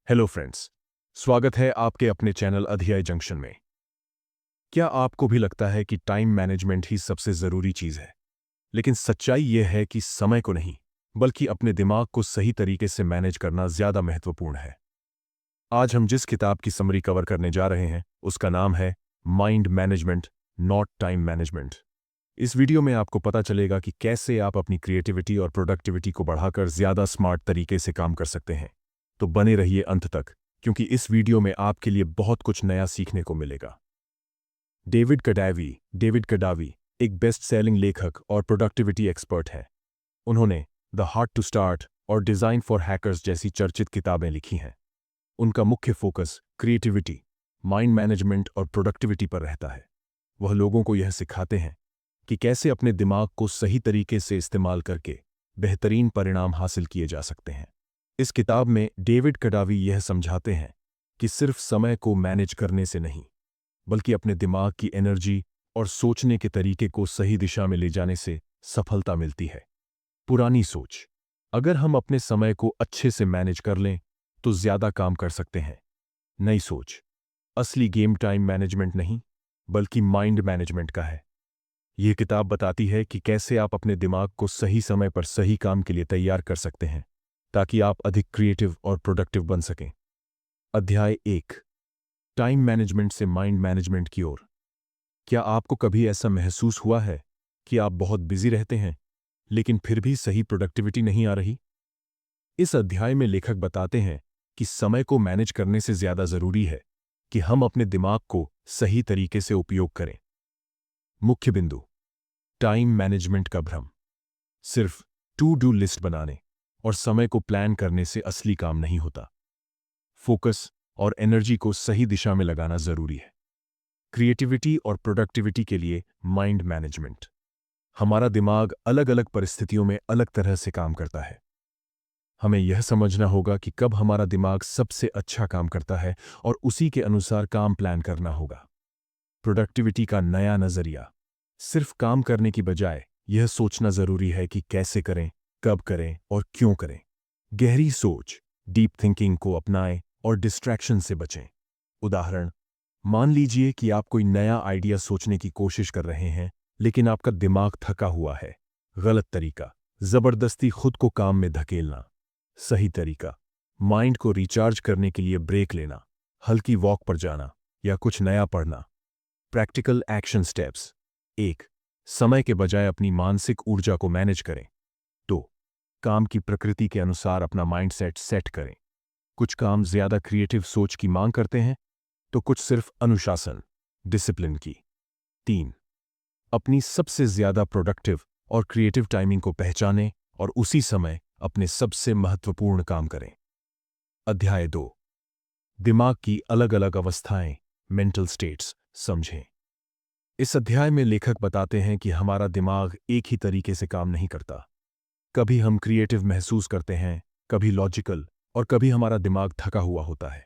Hello friends, स्वागत है आपके अपने चैनल अध्याय जंक्शन में। क्या आपको भी लगता है कि टाइम मैनेजमेंट ही सबसे ज़रूरी चीज़ है? लेकिन सच्चाई यह है कि समय को नहीं, बल्कि अपने दिमाग को सही तरीके से मैनेज करना ज़्यादा महत्वपूर्ण है। आज हम जिस किताब की समरी कवर करने जा रहे हैं, उसका नाम है mind management, not time management. इस वीडियो में आपको पता चलेगा कि कैसे आप अपनी क्रिएटिविटी और प्रोडक्टिविटी को बढ़ाकर ज़्यादा स्मार्ट तरीके से काम कर सकते हैं। तो बने रहिए अंत तक, क्योंकि इस वीडियो में आपके लिए बहुत कुछ नया सीखने को मिलेगा। डेविड कडावी एक बेस्ट सेलिंग लेखक और प्रोडक्टिविटी एक्सपर्ट हैं। उन्होंने द हार्ट टू स्टार्ट और डिज़ाइन फॉर हैकर्स जैसी चर्चित किताबें लिखी हैं। उनका मुख्य फोकस क्रिएटिविटी, माइंड मैनेजमेंट और प्रोडक्टिविटी पर रहता है। वह लोगों को यह सिखाते हैं कि कैसे अपने दिमाग को सही तरीके से इस्तेमाल करके बेहतरीन परिणाम हासिल किए जा सकते हैं। इस किताब में डेविड कडावी यह समझाते हैं कि सिर्फ समय को मैनेज करने से नहीं, बल्कि अपने दिमाग की एनर्जी और सोचने के तरीके को सही दिशा में ले जाने से सफलता मिलती है। पुरानी सोच। अगर हम अपने समय को अच्छे से मैनेज कर लें तो ज्यादा काम कर सकते हैं। नई सोच। असली गेम टाइम मैनेजमेंट नहीं, बल्कि माइंड मैनेजमेंट का है। यह किताब बताती है कि कैसे आप अपने दिमाग को सही समय पर सही काम के लिए तैयार कर सकते हैं, ताकि आप अधिक क्रिएटिव और प्रोडक्टिव बन सकें। अध्याय 1। टाइम मैनेजमेंट से माइंड मैनेजमेंट की ओर। क्या आपको कभी ऐसा महसूस हुआ है कि आप बहुत बिजी रहते हैं, लेकिन फिर भी सही प्रोडक्टिविटी नहीं आ रही? इस अध्याय में लेखक बताते हैं कि समय को मैनेज करने से ज्यादा जरूरी है कि हम अपने दिमाग को सही तरीके से उपयोग करें। मुख्य बिंदु। टाइम मैनेजमेंट का भ्रम। सिर्फ टू डू लिस्ट बनाने और समय को प्लान करने से असली काम नहीं होता। फोकस और एनर्जी को सही दिशा में लगाना जरूरी है। क्रिएटिविटी और प्रोडक्टिविटी के लिए माइंड मैनेजमेंट। हमारा दिमाग अलग अलग परिस्थितियों में अलग तरह से काम करता है। हमें यह समझना होगा कि कब हमारा दिमाग सबसे अच्छा काम करता है और उसी के अनुसार काम प्लान करना होगा। प्रोडक्टिविटी का नया नजरिया। सिर्फ काम करने की बजाय यह सोचना जरूरी है कि कैसे करें, कब करें और क्यों करें। गहरी सोच, डीप थिंकिंग को अपनाएं और डिस्ट्रैक्शन से बचें। उदाहरण, मान लीजिए कि आप कोई नया आइडिया सोचने की कोशिश कर रहे हैं, लेकिन आपका दिमाग थका हुआ है। गलत तरीका, जबरदस्ती खुद को काम में धकेलना। सही तरीका, माइंड को रिचार्ज करने के लिए ब्रेक लेना, हल्की वॉक पर जाना या कुछ नया पढ़ना। Practical action steps. 1। समय के बजाय अपनी मानसिक ऊर्जा को मैनेज करें। 2। काम की प्रकृति के अनुसार अपना माइंडसेट सेट करें। कुछ काम ज्यादा क्रिएटिव सोच की मांग करते हैं, तो कुछ सिर्फ अनुशासन, डिसिप्लिन की। 3। अपनी सबसे ज्यादा प्रोडक्टिव और क्रिएटिव टाइमिंग को पहचानें और उसी समय अपने सबसे महत्वपूर्ण काम करें। अध्याय 2। दिमाग की अलग अलग अवस्थाएं, मेंटल स्टेट्स समझें। इस अध्याय में लेखक बताते हैं कि हमारा दिमाग एक ही तरीके से काम नहीं करता। कभी हम क्रिएटिव महसूस करते हैं, कभी लॉजिकल, और कभी हमारा दिमाग थका हुआ होता है।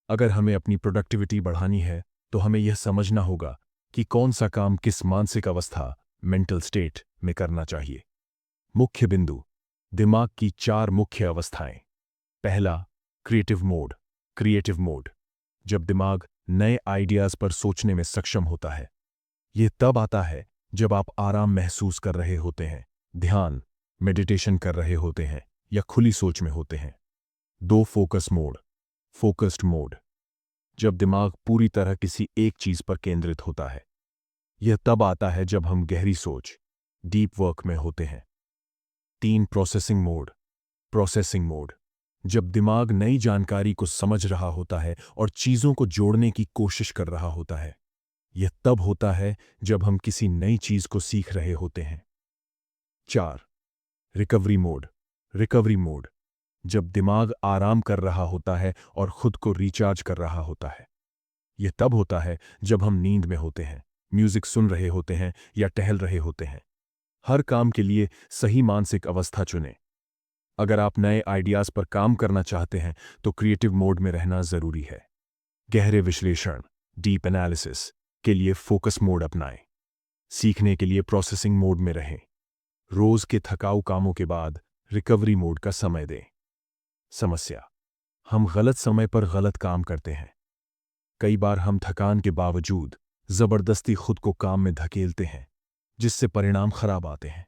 अगर हमें अपनी प्रोडक्टिविटी बढ़ानी है, तो हमें यह समझना होगा कि कौन सा काम किस मानसिक अवस्था, मेंटल स्टेट में करना चाहिए। मुख्य बिंदु। दिमाग की 4 मुख्य अवस्थाएं। पहला, क्रिएटिव मोड। क्रिएटिव मोड, जब दिमाग नए आइडियाज पर सोचने में सक्षम होता है। यह तब आता है जब आप आराम महसूस कर रहे होते हैं, ध्यान, मेडिटेशन कर रहे होते हैं या खुली सोच में होते हैं। 2। Focus mode. फोकस्ड मोड, जब दिमाग पूरी तरह किसी एक चीज पर केंद्रित होता है। यह तब आता है जब हम गहरी सोच, डीप वर्क में होते हैं। 3। Processing mode. प्रोसेसिंग मोड, जब दिमाग नई जानकारी को समझ रहा होता है और चीजों को जोड़ने की कोशिश कर रहा होता है। यह तब होता है जब हम किसी नई चीज को सीख रहे होते हैं। 4। Recovery mode. रिकवरी मोड, जब दिमाग आराम कर रहा होता है और खुद को रिचार्ज कर रहा होता है। यह तब होता है जब हम नींद में होते हैं, म्यूजिक सुन रहे होते हैं या टहल रहे होते हैं। हर काम के लिए सही मानसिक अवस्था चुनें। अगर आप नए आइडियाज पर काम करना चाहते हैं, तो क्रिएटिव मोड में रहना जरूरी है। गहरे विश्लेषण, डीप एनालिसिस के लिए फोकस मोड अपनाएं। सीखने के लिए प्रोसेसिंग मोड में रहें। रोज के थकाऊ कामों के बाद रिकवरी मोड का समय दें। समस्या। हम गलत समय पर गलत काम करते हैं। कई बार हम थकान के बावजूद जबरदस्ती खुद को काम में धकेलते हैं, जिससे परिणाम खराब आते हैं।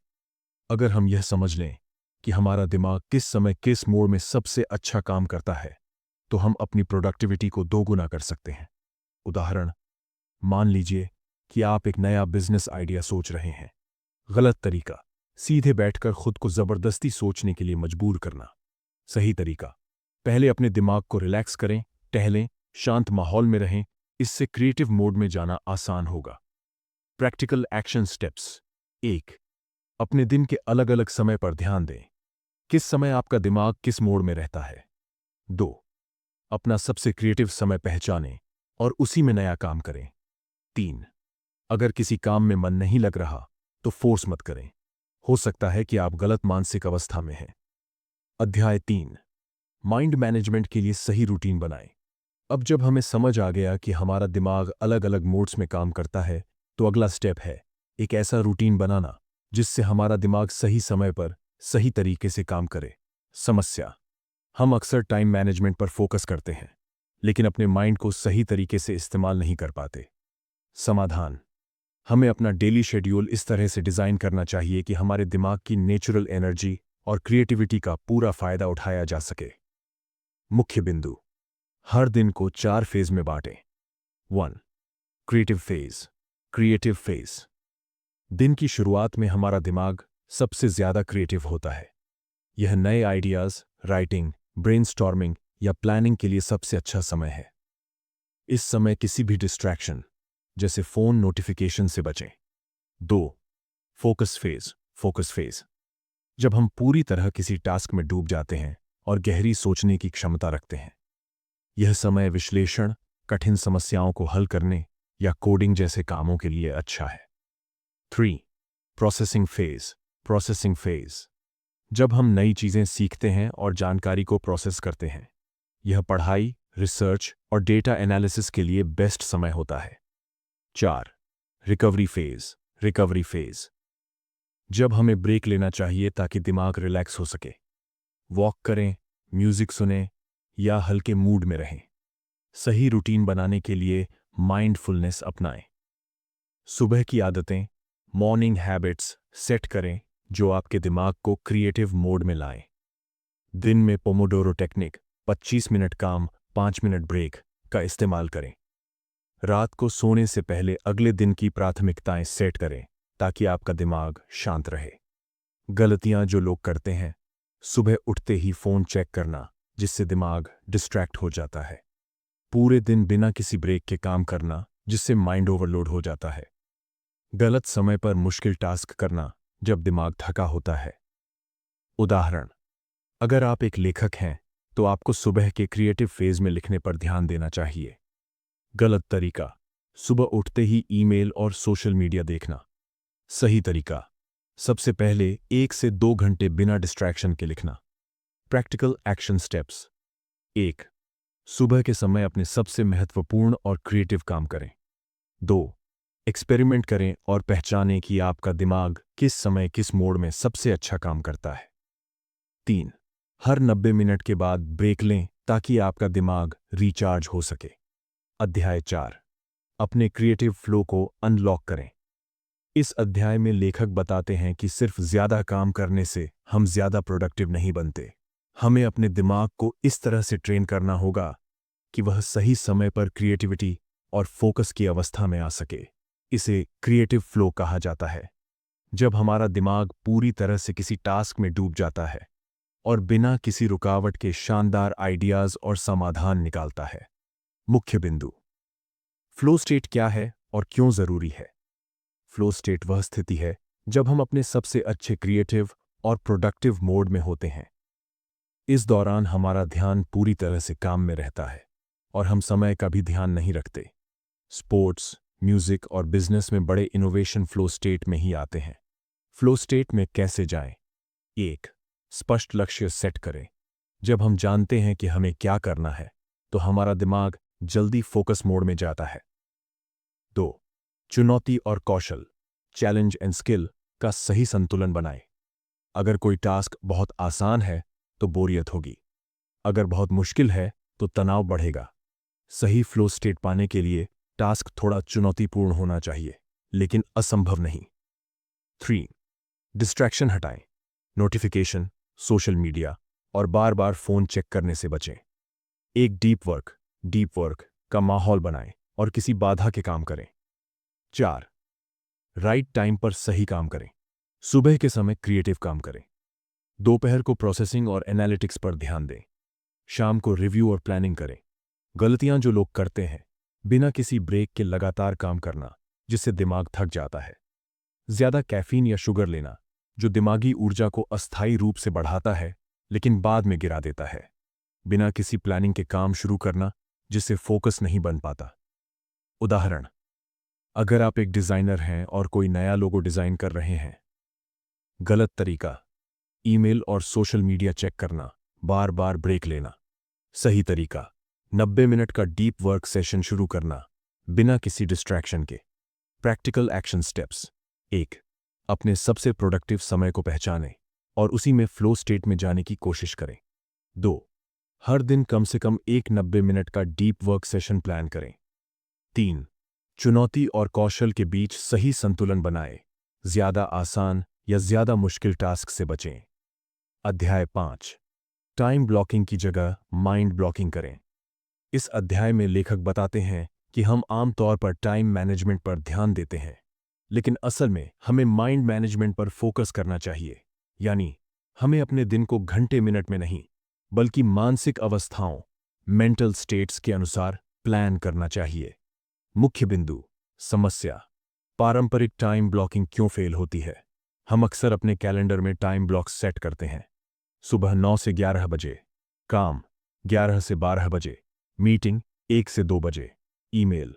अगर हम यह समझ लें कि हमारा दिमाग किस समय किस मोड में सबसे अच्छा काम करता है, तो हम अपनी प्रोडक्टिविटी को दोगुना कर सकते हैं। उदाहरण, मान लीजिए कि आप एक नया बिजनेस आइडिया सोच रहे हैं। गलत तरीका, सीधे बैठकर खुद को जबरदस्ती सोचने के लिए मजबूर करना। सही तरीका, पहले अपने दिमाग को रिलैक्स करें, टहलें, शांत माहौल में रहें। इससे क्रिएटिव मोड में जाना आसान होगा। Practical action steps. 1. अपने दिन के अलग अलग समय पर ध्यान दें। किस समय आपका दिमाग किस मोड में रहता है। 2. अपना सबसे क्रिएटिव समय पहचानें और उसी में नया काम करें। 3. अगर किसी काम में मन नहीं लग रहा तो फोर्स मत करें। हो सकता है कि आप गलत मानसिक अवस्था में हैं। अध्याय 3, माइंड मैनेजमेंट के लिए सही रूटीन बनाएं। अब जब हमें समझ आ गया कि हमारा दिमाग अलग अलग मोड्स में काम करता है, तो अगला स्टेप है एक ऐसा रूटीन बनाना जिससे हमारा दिमाग सही समय पर सही तरीके से काम करे। समस्या, हम अक्सर टाइम मैनेजमेंट पर फोकस करते हैं, लेकिन अपने माइंड को सही तरीके से इस्तेमाल नहीं कर पाते। समाधान, हमें अपना डेली शेड्यूल इस तरह से डिज़ाइन करना चाहिए कि हमारे दिमाग की नेचुरल एनर्जी और क्रिएटिविटी का पूरा फायदा उठाया जा सके। मुख्य बिंदु, हर दिन को 4 फेज में बांटें। 1. Creative phase. क्रिएटिव फेज, दिन की शुरुआत में हमारा दिमाग सबसे ज्यादा क्रिएटिव होता है। यह नए आइडियाज, राइटिंग, ब्रेनस्टॉर्मिंग या प्लानिंग के लिए सबसे अच्छा समय है। इस समय किसी भी डिस्ट्रैक्शन जैसे फोन नोटिफिकेशन से बचें। 2. Focus phase. फोकस फेज, जब हम पूरी तरह किसी टास्क में डूब जाते हैं और गहरी सोचने की क्षमता रखते हैं। यह समय विश्लेषण, कठिन समस्याओं को हल करने या कोडिंग जैसे कामों के लिए अच्छा है। 3. Processing phase. प्रोसेसिंग फेज, जब हम नई चीजें सीखते हैं और जानकारी को प्रोसेस करते हैं। यह पढ़ाई, रिसर्च और डेटा एनालिसिस के लिए बेस्ट समय होता है। 4. Recovery phase. रिकवरी फेज, जब हमें ब्रेक लेना चाहिए ताकि दिमाग रिलैक्स हो सके। वॉक करें, म्यूजिक सुनें या हल्के मूड में रहें। सही रूटीन बनाने के लिए माइंडफुलनेस अपनाएं। सुबह की आदतें, मॉर्निंग हैबिट्स सेट करें जो आपके दिमाग को क्रिएटिव मोड में लाएं। दिन में पोमोडोरो टेक्निक, 25 मिनट काम, 5 मिनट ब्रेक का इस्तेमाल करें। रात को सोने से पहले अगले दिन की प्राथमिकताएं सेट करें ताकि आपका दिमाग शांत रहे। गलतियां जो लोग करते हैं, सुबह उठते ही फोन चेक करना, जिससे दिमाग डिस्ट्रैक्ट हो जाता है। पूरे दिन बिना किसी ब्रेक के काम करना, जिससे माइंड ओवरलोड हो जाता है। गलत समय पर मुश्किल टास्क करना, जब दिमाग थका होता है। उदाहरण, अगर आप एक लेखक हैं तो आपको सुबह के क्रिएटिव फेज में लिखने पर ध्यान देना चाहिए। गलत तरीका, सुबह उठते ही ईमेल और सोशल मीडिया देखना। सही तरीका, सबसे पहले 1 से 2 घंटे बिना डिस्ट्रैक्शन के लिखना। Practical action steps. 1. सुबह के समय अपने सबसे महत्वपूर्ण और क्रिएटिव काम करें। 2. एक्सपेरिमेंट करें और पहचानें कि आपका दिमाग किस समय किस मोड में सबसे अच्छा काम करता है। 3. हर 90 मिनट के बाद ब्रेक लें ताकि आपका दिमाग रिचार्ज हो सके। अध्याय 4, अपने क्रिएटिव फ्लो को अनलॉक करें। इस अध्याय में लेखक बताते हैं कि सिर्फ ज्यादा काम करने से हम ज्यादा प्रोडक्टिव नहीं बनते। हमें अपने दिमाग को इस तरह से ट्रेन करना होगा कि वह सही समय पर क्रिएटिविटी और फोकस की अवस्था में आ सके। इसे क्रिएटिव फ्लो कहा जाता है, जब हमारा दिमाग पूरी तरह से किसी टास्क में डूब जाता है और बिना किसी रुकावट के शानदार आइडियाज और समाधान निकालता है। मुख्य बिंदु, फ्लो स्टेट क्या है और क्यों जरूरी है? फ्लो स्टेट वह स्थिति है जब हम अपने सबसे अच्छे क्रिएटिव और प्रोडक्टिव मोड में होते हैं। इस दौरान हमारा ध्यान पूरी तरह से काम में रहता है और हम समय का भी ध्यान नहीं रखते। स्पोर्ट्स, म्यूजिक और बिजनेस में बड़े इनोवेशन फ्लो स्टेट में ही आते हैं। फ्लो स्टेट में कैसे जाएं? 1. स्पष्ट लक्ष्य सेट करें। जब हम जानते हैं कि हमें क्या करना है, तो हमारा दिमाग जल्दी फोकस मोड में जाता है। 2. चुनौती और कौशल, चैलेंज एंड स्किल का सही संतुलन बनाएं। अगर कोई टास्क बहुत आसान है तो बोरियत होगी। अगर बहुत मुश्किल है तो तनाव बढ़ेगा। सही फ्लो स्टेट पाने के लिए टास्क थोड़ा चुनौतीपूर्ण होना चाहिए, लेकिन असंभव नहीं। 3. डिस्ट्रैक्शन हटाएं। नोटिफिकेशन, सोशल मीडिया और बार बार फोन चेक करने से बचें। एक डीप वर्क का माहौल बनाएं और किसी बाधा के काम करें। 4. राइट टाइम पर सही काम करें। सुबह के समय क्रिएटिव काम करें। दोपहर को प्रोसेसिंग और एनालिटिक्स पर ध्यान दें। शाम को रिव्यू और प्लानिंग करें। गलतियां जो लोग करते हैं, बिना किसी ब्रेक के लगातार काम करना, जिससे दिमाग थक जाता है। ज्यादा कैफीन या शुगर लेना, जो दिमागी ऊर्जा को अस्थायी रूप से बढ़ाता है लेकिन बाद में गिरा देता है। बिना किसी प्लानिंग के काम शुरू करना, जिससे फोकस नहीं बन पाता। उदाहरण, अगर आप एक डिजाइनर हैं और कोई नया लोगो डिजाइन कर रहे हैं, गलत तरीका, ईमेल और सोशल मीडिया चेक करना, बार बार ब्रेक लेना। सही तरीका, 90 मिनट का डीप वर्क सेशन शुरू करना, बिना किसी डिस्ट्रैक्शन के। Practical action steps. 1. अपने सबसे प्रोडक्टिव समय को पहचानें और उसी में फ्लो स्टेट में जाने की कोशिश करें। 2. हर दिन कम से कम एक 90 मिनट का डीप वर्क सेशन प्लान करें। 3. चुनौती और कौशल के बीच सही संतुलन बनाएं, ज्यादा आसान या ज्यादा मुश्किल टास्क से बचें। अध्याय 5. टाइम ब्लॉकिंग की जगह माइंड ब्लॉकिंग करें। इस अध्याय में लेखक बताते हैं कि हम आमतौर पर टाइम मैनेजमेंट पर ध्यान देते हैं, लेकिन असल में हमें माइंड मैनेजमेंट पर फोकस करना चाहिए। यानी हमें अपने दिन को घंटे मिनट में नहीं, बल्कि मानसिक अवस्थाओं, मेंटल स्टेट्स के अनुसार प्लान करना चाहिए। मुख्य बिंदु। समस्या, पारंपरिक टाइम ब्लॉकिंग क्यों फेल होती है। हम अक्सर अपने कैलेंडर में टाइम ब्लॉक्स सेट करते हैं। सुबह 9 से 11 बजे काम, 11 से 12 बजे मीटिंग, 1 से 2 बजे ईमेल।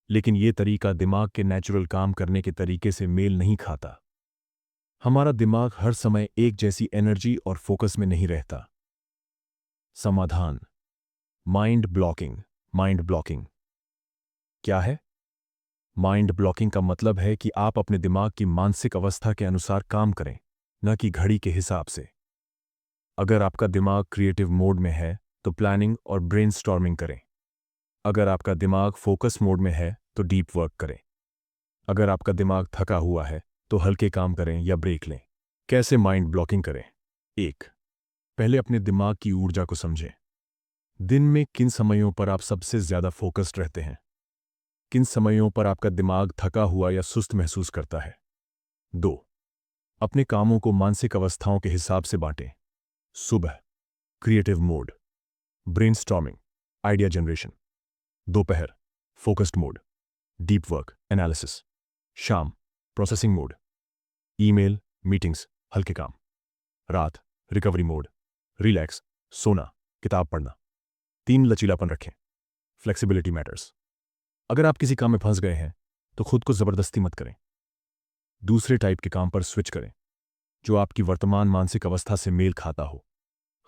लेकिन ये तरीका दिमाग के नेचुरल काम करने के तरीके से मेल नहीं खाता। हमारा दिमाग हर समय एक जैसी एनर्जी और फोकस में नहीं रहता। समाधान। Mind blocking. माइंड ब्लॉकिंग क्या है? माइंड ब्लॉकिंग का मतलब है कि आप अपने दिमाग की मानसिक अवस्था के अनुसार काम करें, न कि घड़ी के हिसाब से। अगर आपका दिमाग क्रिएटिव मोड में है तो प्लानिंग और ब्रेनस्टॉर्मिंग करें। अगर आपका दिमाग फोकस मोड में है तो डीप वर्क करें। अगर आपका दिमाग थका हुआ है तो हल्के काम करें या ब्रेक लें। कैसे माइंड ब्लॉकिंग करें? 1. पहले अपने दिमाग की ऊर्जा को समझें। दिन में किन समयों पर आप सबसे ज्यादा फोकस्ड रहते हैं? किन समयों पर आपका दिमाग थका हुआ या सुस्त महसूस करता है? 2. अपने कामों को मानसिक अवस्थाओं के हिसाब से बांटें। सुबह creative mode, brainstorming, idea generation. दोपहर focused mode, deep work, analysis. शाम प्रोसेसिंग मोड, ईमेल, मीटिंग्स, हल्के काम। रात रिकवरी मोड, रिलैक्स, सोना, किताब पढ़ना। 3. लचीलापन रखें। Flexibility matters. अगर आप किसी काम में फंस गए हैं तो खुद को जबरदस्ती मत करें। दूसरे टाइप के काम पर स्विच करें, जो आपकी वर्तमान मानसिक अवस्था से मेल खाता हो।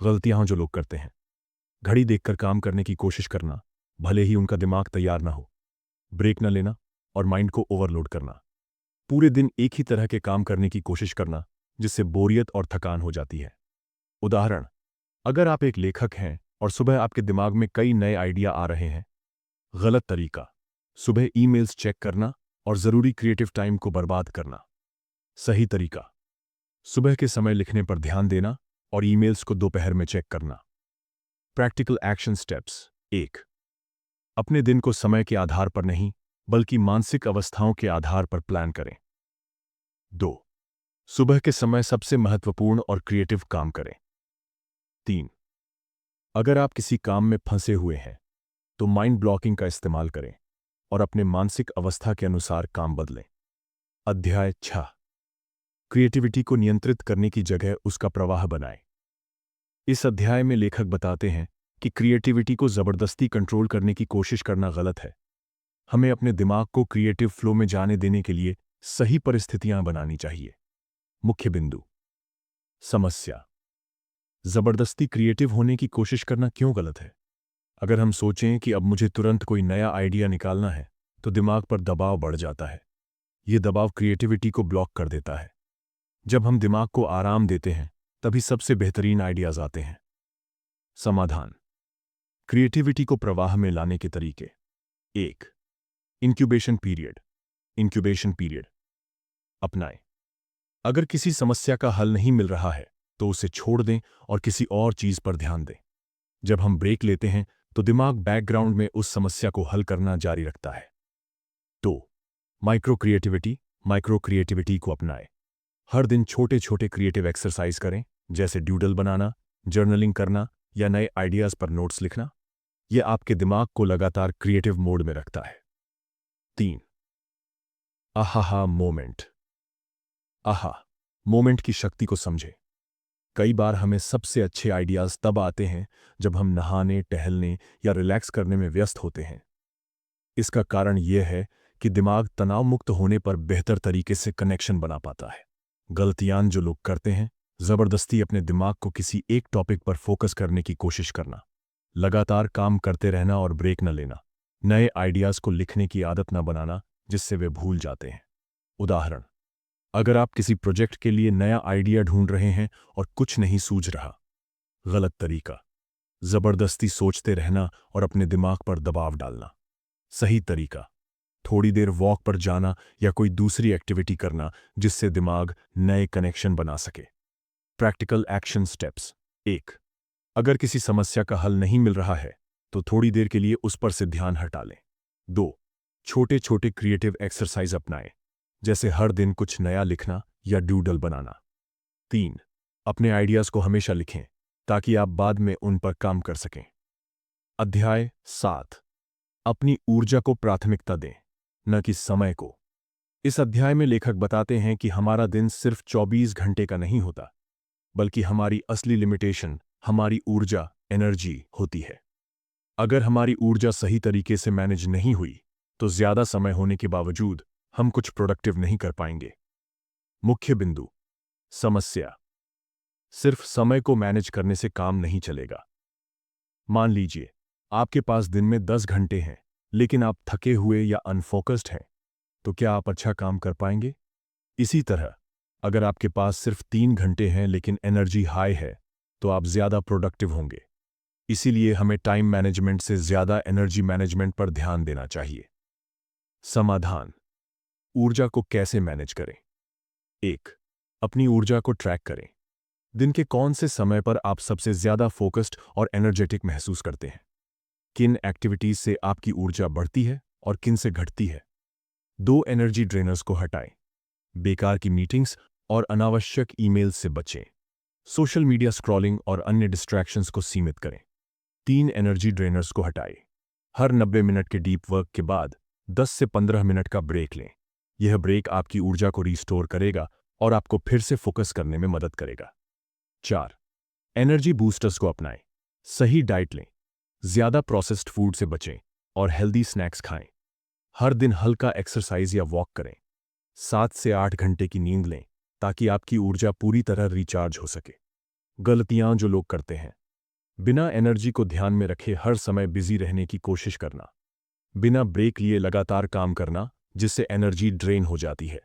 गलतियां जो लोग करते हैं, घड़ी देखकर काम करने की कोशिश करना, भले ही उनका दिमाग तैयार ना हो। ब्रेक न लेना और माइंड को ओवरलोड करना। पूरे दिन एक ही तरह के काम करने की कोशिश करना, जिससे बोरियत और थकान हो जाती है। उदाहरण, अगर आप एक लेखक हैं और सुबह आपके दिमाग में कई नए आइडिया आ रहे हैं, गलत तरीका, सुबह ईमेल्स चेक करना और जरूरी क्रिएटिव टाइम को बर्बाद करना। सही तरीका, सुबह के समय लिखने पर ध्यान देना और ईमेल्स को दोपहर में चेक करना। Practical action steps. 1. अपने दिन को समय के आधार पर नहीं, बल्कि मानसिक अवस्थाओं के आधार पर प्लान करें। 2. सुबह के समय सबसे महत्वपूर्ण और क्रिएटिव काम करें। 3. अगर आप किसी काम में फंसे हुए हैं तो माइंड ब्लॉकिंग का इस्तेमाल करें और अपने मानसिक अवस्था के अनुसार काम बदलें। अध्याय 6. क्रिएटिविटी को नियंत्रित करने की जगह उसका प्रवाह बनाएं। इस अध्याय में लेखक बताते हैं कि क्रिएटिविटी को जबरदस्ती कंट्रोल करने की कोशिश करना गलत है। हमें अपने दिमाग को क्रिएटिव फ्लो में जाने देने के लिए सही परिस्थितियां बनानी चाहिए। मुख्य बिंदु। समस्या, जबरदस्ती क्रिएटिव होने की कोशिश करना क्यों गलत है? अगर हम सोचें कि अब मुझे तुरंत कोई नया आइडिया निकालना है तो दिमाग पर दबाव बढ़ जाता है। यह दबाव क्रिएटिविटी को ब्लॉक कर देता है। जब हम दिमाग को आराम देते हैं तभी सबसे बेहतरीन आइडियाज आते हैं। समाधान। क्रिएटिविटी को प्रवाह में लाने के तरीके। 1. Incubation period. इंक्यूबेशन पीरियड अपनाएं। अगर किसी समस्या का हल नहीं मिल रहा है तो उसे छोड़ दें और किसी और चीज पर ध्यान दें। जब हम ब्रेक लेते हैं तो दिमाग बैकग्राउंड में उस समस्या को हल करना जारी रखता है। 2. माइक्रो क्रिएटिविटी को अपनाएं। हर दिन छोटे छोटे क्रिएटिव एक्सरसाइज करें, जैसे ड्यूडल बनाना, जर्नलिंग करना या नए आइडियाज पर नोट्स लिखना। यह आपके दिमाग को लगातार क्रिएटिव मोड में रखता है। 3. Aha moment. आहा मोमेंट की शक्ति को समझें। कई बार हमें सबसे अच्छे आइडियाज तब आते हैं जब हम नहाने, टहलने या रिलैक्स करने में व्यस्त होते हैं। इसका कारण यह है कि दिमाग तनाव मुक्त होने पर बेहतर तरीके से कनेक्शन बना पाता है। गलतियां जो लोग करते हैं, जबरदस्ती अपने दिमाग को किसी एक टॉपिक पर फोकस करने की कोशिश करना, लगातार काम करते रहना और ब्रेक न लेना, नए आइडियाज को लिखने की आदत न बनाना जिससे वे भूल जाते हैं। उदाहरण, अगर आप किसी प्रोजेक्ट के लिए नया आइडिया ढूंढ रहे हैं और कुछ नहीं सूझ रहा, गलत तरीका जबरदस्ती सोचते रहना और अपने दिमाग पर दबाव डालना। सही तरीका थोड़ी देर वॉक पर जाना या कोई दूसरी एक्टिविटी करना जिससे दिमाग नए कनेक्शन बना सके। Practical action steps. 1. अगर किसी समस्या का हल नहीं मिल रहा है तो थोड़ी देर के लिए उस पर से ध्यान हटा लें। 2. छोटे छोटे क्रिएटिव एक्सरसाइज अपनाएं, जैसे हर दिन कुछ नया लिखना या डूडल बनाना। 3. अपने आइडियाज को हमेशा लिखें ताकि आप बाद में उन पर काम कर सकें। अध्याय 7. अपनी ऊर्जा को प्राथमिकता दें, न कि समय को। इस अध्याय में लेखक बताते हैं कि हमारा दिन सिर्फ 24 घंटे का नहीं होता, बल्कि हमारी असली लिमिटेशन हमारी ऊर्जा, एनर्जी होती है। अगर हमारी ऊर्जा सही तरीके से मैनेज नहीं हुई तो ज्यादा समय होने के बावजूद हम कुछ प्रोडक्टिव नहीं कर पाएंगे। मुख्य बिंदु। समस्या, सिर्फ समय को मैनेज करने से काम नहीं चलेगा। मान लीजिए आपके पास दिन में 10 घंटे हैं, लेकिन आप थके हुए या अनफोकस्ड हैं, तो क्या आप अच्छा काम कर पाएंगे? इसी तरह अगर आपके पास सिर्फ 3 घंटे हैं लेकिन एनर्जी हाई है, तो आप ज्यादा प्रोडक्टिव होंगे। इसीलिए हमें टाइम मैनेजमेंट से ज्यादा एनर्जी मैनेजमेंट पर ध्यान देना चाहिए। समाधान। ऊर्जा को कैसे मैनेज करें? 1. अपनी ऊर्जा को ट्रैक करें। दिन के कौन से समय पर आप सबसे ज्यादा फोकस्ड और एनर्जेटिक महसूस करते हैं? किन एक्टिविटीज से आपकी ऊर्जा बढ़ती है और किन से घटती है? 2 एनर्जी ड्रेनर्स को हटाएं। बेकार की मीटिंग्स और अनावश्यक ईमेल्स से बचें। सोशल मीडिया स्क्रॉलिंग और अन्य डिस्ट्रैक्शंस को सीमित करें। 3 एनर्जी ड्रेनर्स को हटाएं। हर 90 मिनट के डीप वर्क के बाद 10 से 15 मिनट का ब्रेक लें। यह ब्रेक आपकी ऊर्जा को रिस्टोर करेगा और आपको फिर से फोकस करने में मदद करेगा। 4. एनर्जी बूस्टर्स को अपनाएं। सही डाइट लें, ज्यादा प्रोसेस्ड फूड से बचें और हेल्दी स्नैक्स खाएं। हर दिन हल्का एक्सरसाइज या वॉक करें। 7 से 8 घंटे की नींद लें ताकि आपकी ऊर्जा पूरी तरह रिचार्ज हो सके। गलतियां जो लोग करते हैं, बिना एनर्जी को ध्यान में रखे हर समय बिजी रहने की कोशिश करना, बिना ब्रेक लिए लगातार काम करना जिससे एनर्जी ड्रेन हो जाती है।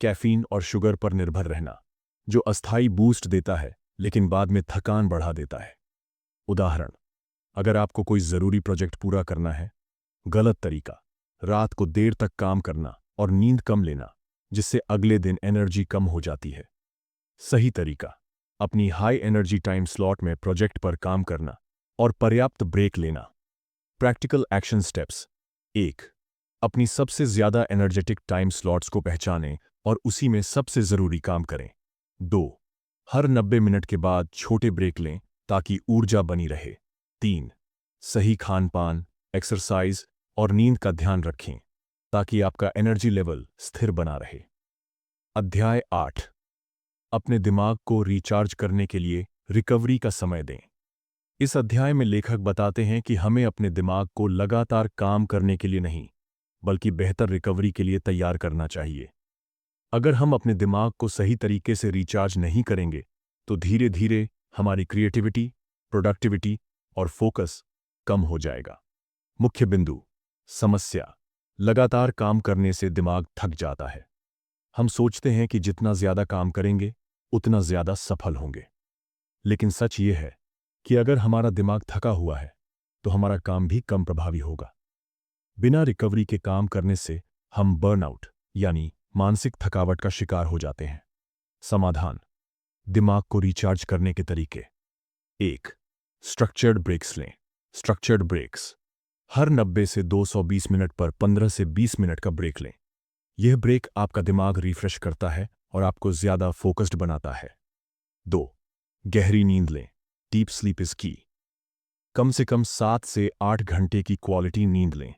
कैफीन और शुगर पर निर्भर रहना, जो अस्थायी बूस्ट देता है लेकिन बाद में थकान बढ़ा देता है। उदाहरण, अगर आपको कोई जरूरी प्रोजेक्ट पूरा करना है, गलत तरीका रात को देर तक काम करना और नींद कम लेना जिससे अगले दिन एनर्जी कम हो जाती है। सही तरीका अपनी हाई एनर्जी टाइम स्लॉट में प्रोजेक्ट पर काम करना और पर्याप्त ब्रेक लेना। Practical action steps. 1. अपनी सबसे ज्यादा एनर्जेटिक टाइम स्लॉट्स को पहचानें और उसी में सबसे जरूरी काम करें। 2. हर 90 मिनट के बाद छोटे ब्रेक लें ताकि ऊर्जा बनी रहे। 3. सही खान पान, एक्सरसाइज और नींद का ध्यान रखें ताकि आपका एनर्जी लेवल स्थिर बना रहे। अध्याय 8. अपने दिमाग को रिचार्ज करने के लिए रिकवरी का समय दें। इस अध्याय में लेखक बताते हैं कि हमें अपने दिमाग को लगातार काम करने के लिए नहीं, बल्कि बेहतर रिकवरी के लिए तैयार करना चाहिए। अगर हम अपने दिमाग को सही तरीके से रिचार्ज नहीं करेंगे तो धीरे धीरे हमारी क्रिएटिविटी, प्रोडक्टिविटी और फोकस कम हो जाएगा। मुख्य बिंदु। समस्या, लगातार काम करने से दिमाग थक जाता है। हम सोचते हैं कि जितना ज्यादा काम करेंगे उतना ज्यादा सफल होंगे, लेकिन सच ये है कि अगर हमारा दिमाग थका हुआ है तो हमारा काम भी कम प्रभावी होगा। बिना रिकवरी के काम करने से हम बर्नआउट यानी मानसिक थकावट का शिकार हो जाते हैं। समाधान: दिमाग को रिचार्ज करने के तरीके। 1. स्ट्रक्चर्ड ब्रेक्स लें। स्ट्रक्चर्ड ब्रेक्स: हर 90 से 220 मिनट पर 15 से 20 मिनट का ब्रेक लें। यह ब्रेक आपका दिमाग रिफ्रेश करता है और आपको ज्यादा फोकस्ड बनाता है। 2. गहरी नींद लें। डीप स्लीप इज की। कम से कम 7 से 8 घंटे की क्वालिटी नींद लें।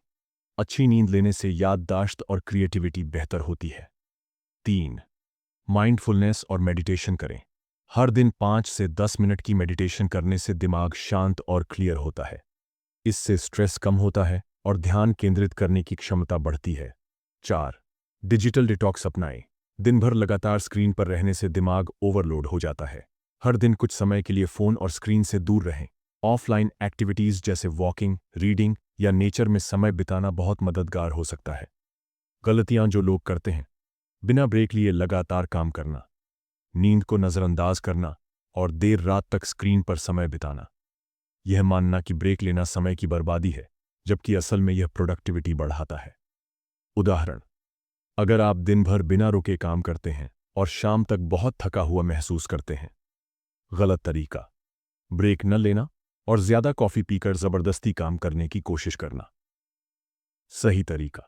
अच्छी नींद लेने से याददाश्त और क्रिएटिविटी बेहतर होती है। 3. माइंडफुलनेस और मेडिटेशन करें। हर दिन 5 से 10 मिनट की मेडिटेशन करने से दिमाग शांत और क्लियर होता है। इससे स्ट्रेस कम होता है और ध्यान केंद्रित करने की क्षमता बढ़ती है। 4. डिजिटल डिटॉक्स अपनाएं। दिन भर लगातार स्क्रीन पर रहने से दिमाग ओवरलोड हो जाता है। हर दिन कुछ समय के लिए फ़ोन और स्क्रीन से दूर रहें। ऑफलाइन एक्टिविटीज़ जैसे वॉकिंग, रीडिंग या नेचर में समय बिताना बहुत मददगार हो सकता है। गलतियां जो लोग करते हैं: बिना ब्रेक लिए लगातार काम करना, नींद को नज़रअंदाज करना और देर रात तक स्क्रीन पर समय बिताना। यह मानना कि ब्रेक लेना समय की बर्बादी है, जबकि असल में यह प्रोडक्टिविटी बढ़ाता है। उदाहरण: अगर आप दिन भर बिना रुके काम करते हैं और शाम तक बहुत थका हुआ महसूस करते हैं। गलत तरीका: ब्रेक न लेना और ज्यादा कॉफी पीकर जबरदस्ती काम करने की कोशिश करना। सही तरीका: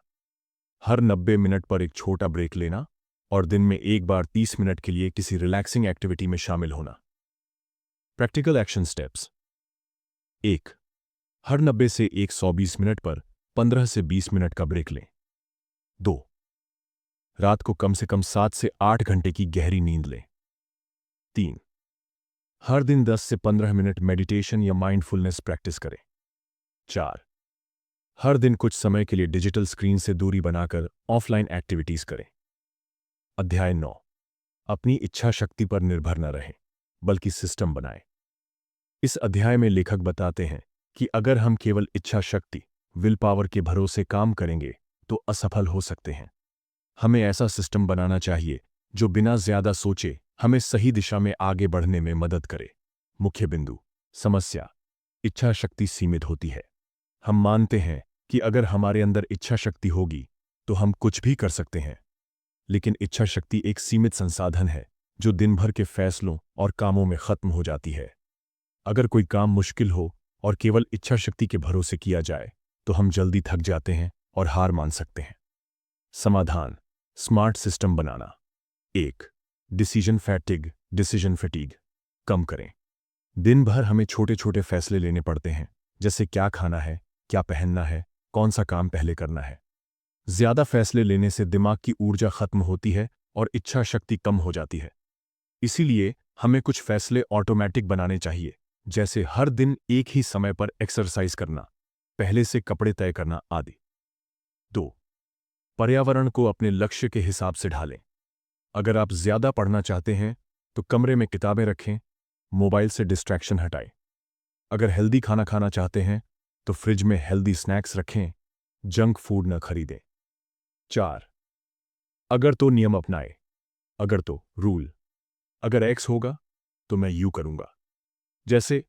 हर 90 मिनट पर एक छोटा ब्रेक लेना और दिन में एक बार 30 मिनट के लिए किसी रिलैक्सिंग एक्टिविटी में शामिल होना। Practical action steps. 1. हर 90 से 120 मिनट पर 15 से 20 मिनट का ब्रेक लें। 2. रात को कम से कम 7 से 8 घंटे की गहरी नींद लें। 3. हर दिन 10 से 15 मिनट मेडिटेशन या माइंडफुलनेस प्रैक्टिस करें। 4. हर दिन कुछ समय के लिए डिजिटल स्क्रीन से दूरी बनाकर ऑफलाइन एक्टिविटीज करें। अध्याय 9: अपनी इच्छा शक्ति पर निर्भर न रहें, बल्कि सिस्टम बनाएं। इस अध्याय में लेखक बताते हैं कि अगर हम केवल इच्छा शक्ति, विल पावर के भरोसे काम करेंगे तो असफल हो सकते हैं। हमें ऐसा सिस्टम बनाना चाहिए जो बिना ज्यादा सोचे हमें सही दिशा में आगे बढ़ने में मदद करे। मुख्य बिंदु: समस्या: इच्छा शक्ति सीमित होती है। हम मानते हैं कि अगर हमारे अंदर इच्छा शक्ति होगी तो हम कुछ भी कर सकते हैं, लेकिन इच्छा शक्ति एक सीमित संसाधन है जो दिन भर के फैसलों और कामों में खत्म हो जाती है। अगर कोई काम मुश्किल हो और केवल इच्छा शक्ति के भरोसे किया जाए तो हम जल्दी थक जाते हैं और हार मान सकते हैं। समाधान: स्मार्ट सिस्टम बनाना। 1. डिसीजन फैटिग कम करें। दिन भर हमें छोटे छोटे फैसले लेने पड़ते हैं, जैसे क्या खाना है, क्या पहनना है, कौन सा काम पहले करना है। ज्यादा फैसले लेने से दिमाग की ऊर्जा खत्म होती है और इच्छा शक्ति कम हो जाती है। इसीलिए हमें कुछ फैसले ऑटोमेटिक बनाने चाहिए, जैसे हर दिन एक ही समय पर एक्सरसाइज करना, पहले से कपड़े तय करना आदि। 2. पर्यावरण को अपने लक्ष्य के हिसाब से ढालें। अगर आप ज्यादा पढ़ना चाहते हैं तो कमरे में किताबें रखें, मोबाइल से डिस्ट्रैक्शन हटाएं। अगर हेल्दी खाना खाना चाहते हैं तो फ्रिज में हेल्दी स्नैक्स रखें, जंक फूड न खरीदें। 4. अगर तो नियम अपनाएं। अगर तो रूल: अगर एक्स होगा तो मैं यू करूंगा। जैसे,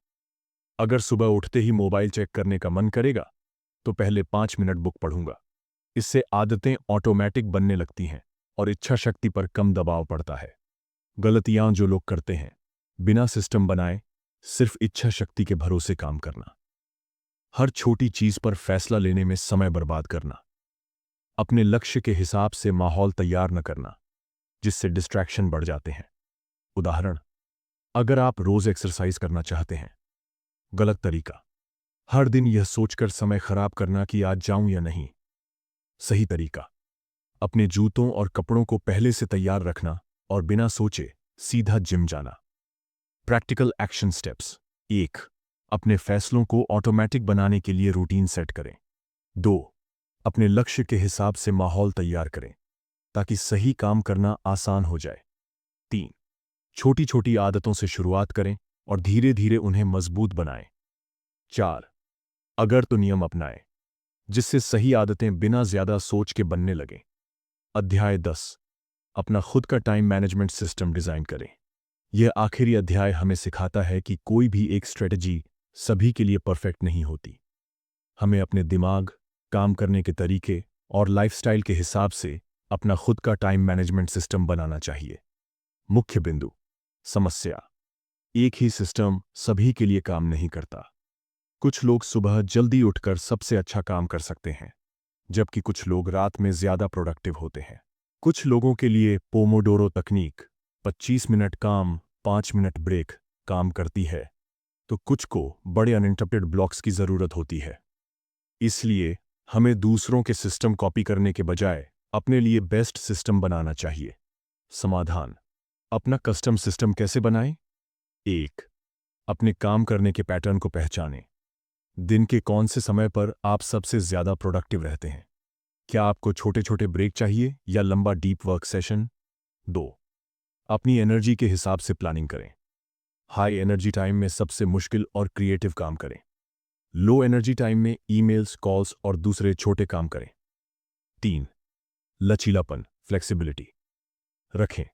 अगर सुबह उठते ही मोबाइल चेक करने का मन करेगा तो पहले 5 मिनट बुक पढ़ूंगा। इससे आदतें ऑटोमेटिक बनने लगती हैं और इच्छा शक्ति पर कम दबाव पड़ता है। गलतियां जो लोग करते हैं: बिना सिस्टम बनाए सिर्फ इच्छा शक्ति के भरोसे काम करना, हर छोटी चीज पर फैसला लेने में समय बर्बाद करना, अपने लक्ष्य के हिसाब से माहौल तैयार न करना, जिससे डिस्ट्रैक्शन बढ़ जाते हैं। उदाहरण: अगर आप रोज एक्सरसाइज करना चाहते हैं। गलत तरीका: हर दिन यह सोचकर समय खराब करना कि आज जाऊं या नहीं। सही तरीका: अपने जूतों और कपड़ों को पहले से तैयार रखना और बिना सोचे सीधा जिम जाना। Practical action steps. 1. अपने फैसलों को ऑटोमेटिक बनाने के लिए रूटीन सेट करें। 2. अपने लक्ष्य के हिसाब से माहौल तैयार करें ताकि सही काम करना आसान हो जाए। 3. छोटी छोटी आदतों से शुरुआत करें और धीरे धीरे उन्हें मजबूत बनाएं। 4. अगर तो नियम अपनाएं, जिससे सही आदतें बिना ज्यादा सोच के बनने लगें। अध्याय 10: अपना खुद का टाइम मैनेजमेंट सिस्टम डिजाइन करें। यह आखिरी अध्याय हमें सिखाता है कि कोई भी एक स्ट्रेटजी सभी के लिए परफेक्ट नहीं होती। हमें अपने दिमाग, काम करने के तरीके और लाइफस्टाइल के हिसाब से अपना खुद का टाइम मैनेजमेंट सिस्टम बनाना चाहिए। मुख्य बिंदु। समस्या। एक ही सिस्टम सभी के लिए काम नहीं करता। कुछ लोग सुबह जल्दी उठकर सबसे अच्छा काम कर सकते हैं, जबकि कुछ लोग रात में ज्यादा प्रोडक्टिव होते हैं। कुछ लोगों के लिए पोमोडोरो तकनीक 25 मिनट काम, 5 मिनट ब्रेक काम करती है, तो कुछ को बड़े अनइंटरप्टेड ब्लॉक्स की जरूरत होती है। इसलिए हमें दूसरों के सिस्टम कॉपी करने के बजाय अपने लिए बेस्ट सिस्टम बनाना चाहिए। समाधान। अपना कस्टम सिस्टम कैसे बनाएं? 1. अपने काम करने के पैटर्न को पहचानें। दिन के कौन से समय पर आप सबसे ज्यादा प्रोडक्टिव रहते हैं? क्या आपको छोटे छोटे ब्रेक चाहिए या लंबा डीप वर्क सेशन? 2. अपनी एनर्जी के हिसाब से प्लानिंग करें। हाई एनर्जी टाइम में सबसे मुश्किल और क्रिएटिव काम करें। लो एनर्जी टाइम में ईमेल्स, कॉल्स और दूसरे छोटे काम करें। 3. लचीलापन, फ्लेक्सिबिलिटी रखें।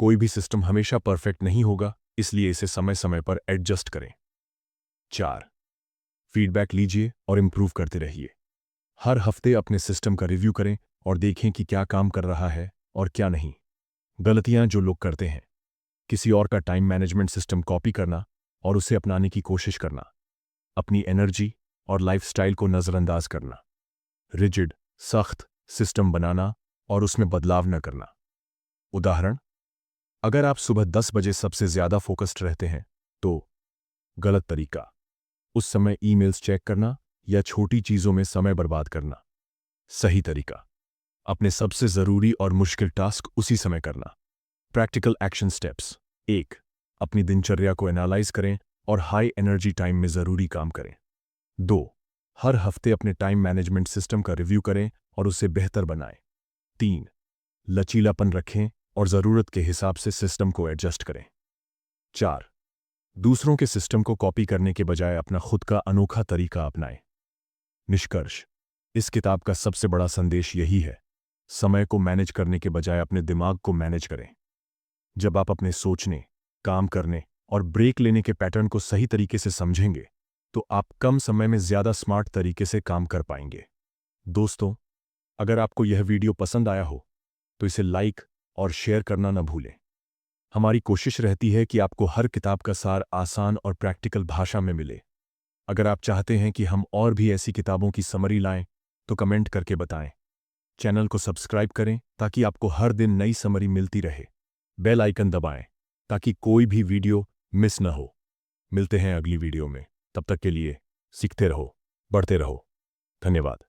कोई भी सिस्टम हमेशा परफेक्ट नहीं होगा, इसलिए इसे समय समय पर एडजस्ट करें। 4. फीडबैक लीजिए और इंप्रूव करते रहिए। हर हफ्ते अपने सिस्टम का रिव्यू करें और देखें कि क्या काम कर रहा है और क्या नहीं। गलतियां जो लोग करते हैं: किसी और का टाइम मैनेजमेंट सिस्टम कॉपी करना और उसे अपनाने की कोशिश करना, अपनी एनर्जी और लाइफस्टाइल को नजरअंदाज करना, रिजिड, सख्त सिस्टम बनाना और उसमें बदलाव न करना। उदाहरण: अगर आप सुबह 10 बजे सबसे ज्यादा फोकस्ड रहते हैं, तो गलत तरीका उस समय ईमेल्स चेक करना या छोटी चीजों में समय बर्बाद करना। सही तरीका अपने सबसे जरूरी और मुश्किल टास्क उसी समय करना। Practical action steps. 1. अपनी दिनचर्या को एनालाइज करें और हाई एनर्जी टाइम में जरूरी काम करें। 2. हर हफ्ते अपने टाइम मैनेजमेंट सिस्टम का रिव्यू करें और उसे बेहतर बनाएं। 3. लचीलापन रखें और जरूरत के हिसाब से सिस्टम को एडजस्ट करें। 4. दूसरों के सिस्टम को कॉपी करने के बजाय अपना खुद का अनोखा तरीका अपनाएं। निष्कर्ष। इस किताब का सबसे बड़ा संदेश यही है: समय को मैनेज करने के बजाय अपने दिमाग को मैनेज करें। जब आप अपने सोचने, काम करने और ब्रेक लेने के पैटर्न को सही तरीके से समझेंगे, तो आप कम समय में ज्यादा स्मार्ट तरीके से काम कर पाएंगे। दोस्तों, अगर आपको यह वीडियो पसंद आया हो तो इसे लाइक और शेयर करना न भूलें। हमारी कोशिश रहती है कि आपको हर किताब का सार आसान और प्रैक्टिकल भाषा में मिले। अगर आप चाहते हैं कि हम और भी ऐसी किताबों की समरी लाएं, तो कमेंट करके बताएं। चैनल को सब्सक्राइब करें ताकि आपको हर दिन नई समरी मिलती रहे। बेल आइकन दबाएं ताकि कोई भी वीडियो मिस न हो। मिलते हैं अगली वीडियो में। तब तक के लिए सीखते रहो, बढ़ते रहो। धन्यवाद।